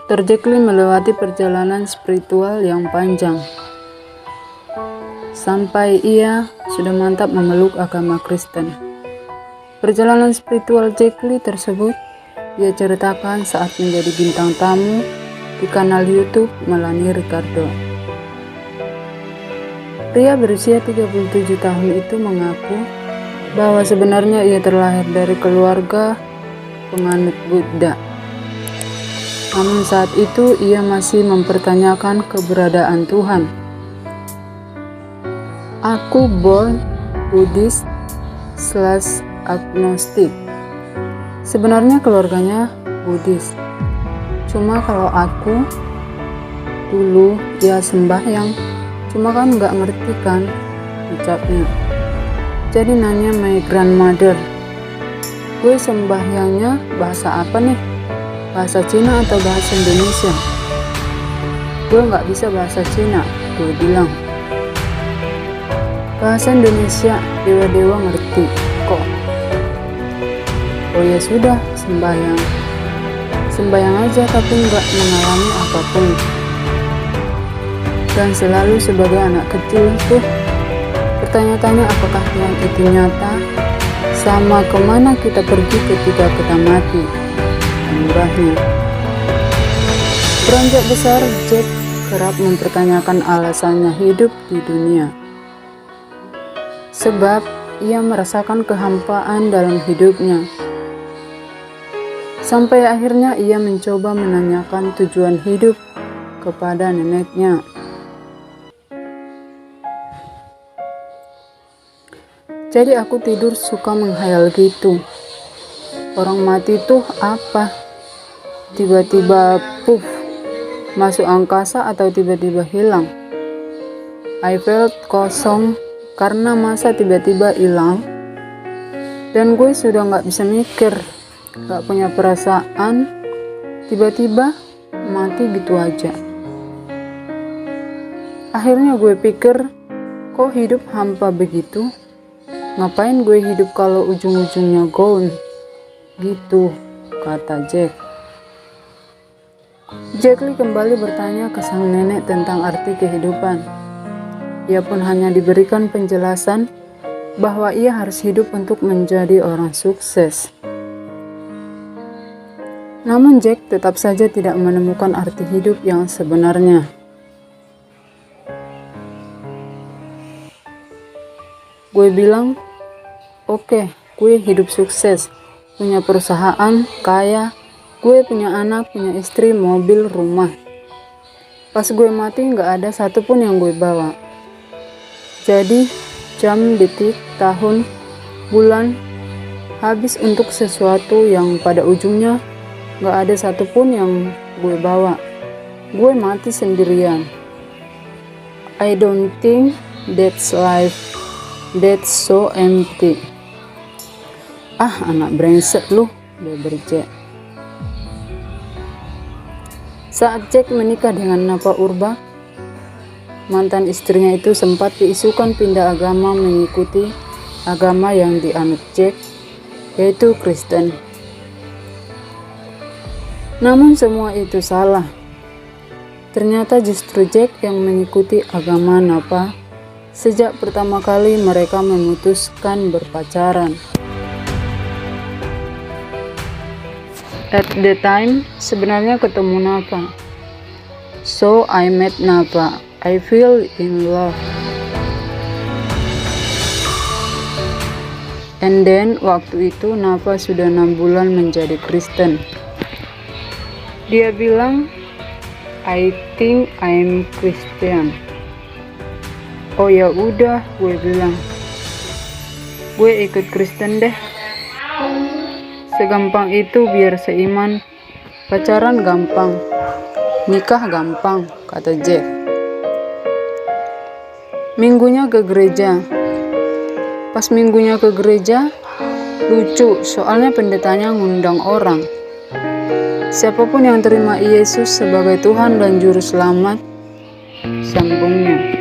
Dr. Jekyll melewati perjalanan spiritual yang panjang sampai ia sudah mantap memeluk agama Kristen. Perjalanan spiritual Jekyll tersebut ia ceritakan saat menjadi bintang tamu di kanal YouTube Melanie Ricardo. Pria berusia 37 tahun itu mengaku bahwa sebenarnya ia terlahir dari keluarga penganut Buddha. Namun saat itu ia masih mempertanyakan keberadaan Tuhan. Aku born Buddhist / agnostik. Sebenarnya keluarganya Buddhis. Cuma kalau aku dulu ya sembahyang, cuma kan nggak ngerti kan ucapnya. Jadi nanya my grandmother, gue sembahyangnya bahasa apa nih? Bahasa Cina atau bahasa Indonesia? Gue nggak bisa bahasa Cina, gue bilang. Bahasa Indonesia, dewa-dewa ngerti kok. Oh ya sudah, sembahyang. Sembahyang aja tapi nggak mengalami apapun. Dan selalu sebagai anak kecil tuh bertanya-tanya apakah Tuhan itu nyata, sama kemana kita pergi ketika kita mati, murahnya. Beranjak besar, Jack kerap mempertanyakan alasannya hidup di dunia. Sebab ia merasakan kehampaan dalam hidupnya. Sampai akhirnya ia mencoba menanyakan tujuan hidup kepada neneknya. Jadi aku tidur suka menghayal gitu. Orang mati tuh apa? Tiba-tiba puff, masuk angkasa atau tiba-tiba hilang. I felt kosong karena masa tiba-tiba hilang. Dan gue sudah gak bisa mikir, gak punya perasaan, tiba-tiba mati gitu aja. Akhirnya gue pikir, kok hidup hampa begitu? Ngapain gue hidup kalau ujung-ujungnya gone? Gitu, kata Jack. Jekyll kembali bertanya ke sang nenek tentang arti kehidupan. Ia pun hanya diberikan penjelasan bahwa ia harus hidup untuk menjadi orang sukses. Namun Jack tetap saja tidak menemukan arti hidup yang sebenarnya. Gue bilang, oke, gue hidup sukses, punya perusahaan, kaya, gue punya anak, punya istri, mobil, rumah. Pas gue mati gak ada satupun yang gue bawa. Jadi jam, detik, tahun, bulan habis untuk sesuatu yang pada ujungnya gak ada satupun yang gue bawa. Gue mati sendirian. I don't think that's life. That's so empty. Ah, anak brengsek lu, dia berjek. Saat Jack menikah dengan Napa Urba, mantan istrinya itu sempat diisukan pindah agama mengikuti agama yang dianut Jack, yaitu Kristen. Namun semua itu salah. Ternyata justru Jack yang mengikuti agama Napa sejak pertama kali mereka memutuskan berpacaran. At the time, sebenarnya ketemu Napa. So I met Napa. I feel in love. And then waktu itu Napa sudah 6 bulan menjadi Kristen. Dia bilang, I think I'm Christian. Oh ya udah, gue bilang, gue ikut Kristen deh. Segampang itu biar seiman. Pacaran gampang, nikah gampang, kata Jack. Minggunya ke gereja. Pas minggunya ke gereja, lucu, soalnya pendetanya ngundang orang. Siapapun yang terima Yesus sebagai Tuhan dan Juru Selamat, sambungnya.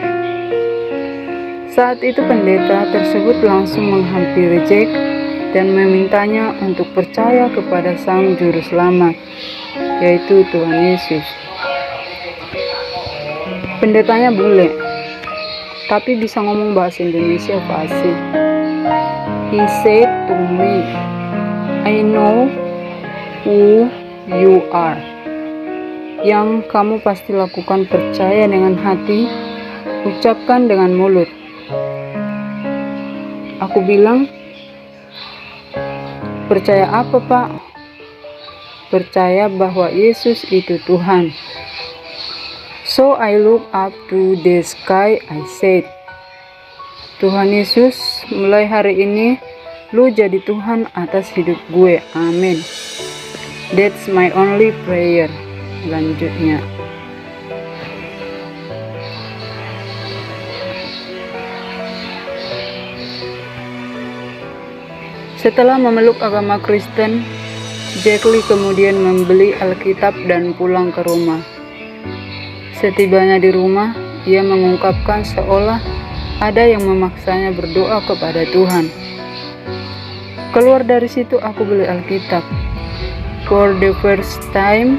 Saat itu pendeta tersebut langsung menghampiri Jack dan memintanya untuk percaya kepada Sang Juru Selamat. yaitu Tuhan Yesus. Pendetanya bule, tapi bisa ngomong bahasa Indonesia fasih. He said to me, I know who you are. Yang kamu pasti lakukan percaya dengan hati, ucapkan dengan mulut. Aku bilang, percaya apa, Pak? Percaya bahwa Yesus itu Tuhan. So I look up to the sky, I said, Tuhan Yesus, mulai hari ini, Lu jadi Tuhan atas hidup gue. Amin. That's my only prayer. Lanjutnya. Setelah memeluk agama Kristen, Jack Lee kemudian membeli Alkitab dan pulang ke rumah. Setibanya di rumah, ia mengungkapkan seolah ada yang memaksanya berdoa kepada Tuhan. Keluar dari situ aku beli Alkitab. For the first time,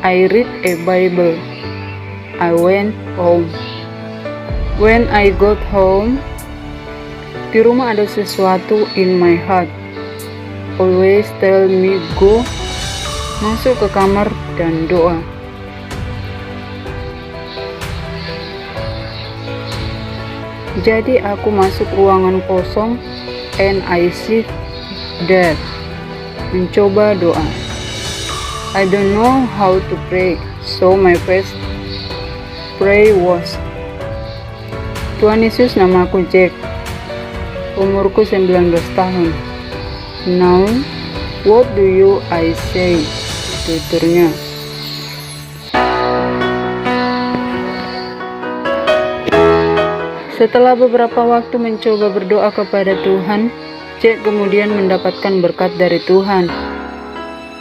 I read a Bible. I went home. When I got home, di rumah ada sesuatu in my heart. Always tell me go, masuk ke kamar dan doa. Jadi aku masuk ruangan kosong and I sit there, mencoba doa. I don't know how to pray, so my first pray was, Tuhan Yesus, namaku Jack, umurku 19 tahun. Now, what do you I say? Tuturnya. Setelah beberapa waktu mencoba berdoa kepada Tuhan, Jack kemudian mendapatkan berkat dari Tuhan.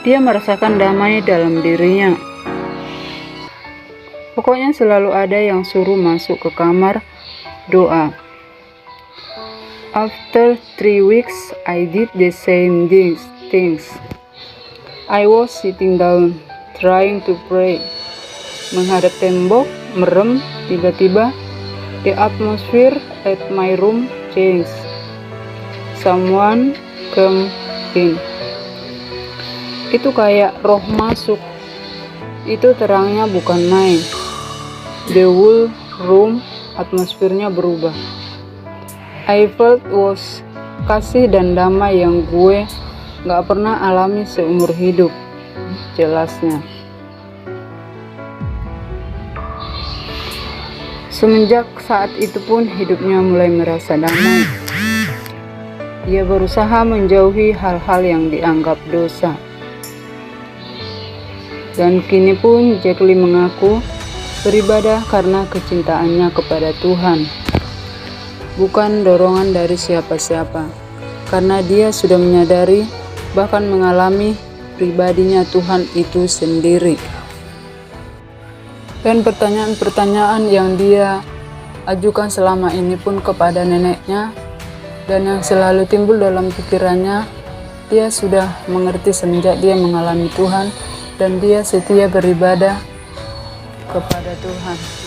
Dia merasakan damai dalam dirinya. Pokoknya selalu ada yang suruh masuk ke kamar doa. After 3 weeks, I did the same things. I was sitting down, trying to pray. Menghadap tembok, merem, tiba-tiba the atmosphere at my room changed. Someone came in. Itu kayak roh masuk. Itu terangnya bukan main. The whole room, atmosfernya berubah. I felt was kasih dan damai yang gue gak pernah alami seumur hidup. Jelasnya. Semenjak saat itu pun hidupnya mulai merasa damai. Ia berusaha menjauhi hal-hal yang dianggap dosa. Dan kini pun Jack Lee mengaku beribadah karena kecintaannya kepada Tuhan, bukan dorongan dari siapa-siapa, karena dia sudah menyadari bahkan mengalami pribadinya Tuhan itu sendiri. Dan pertanyaan-pertanyaan yang dia ajukan selama ini pun kepada neneknya dan yang selalu timbul dalam pikirannya, dia sudah mengerti semenjak dia mengalami Tuhan dan dia setia beribadah kepada Tuhan.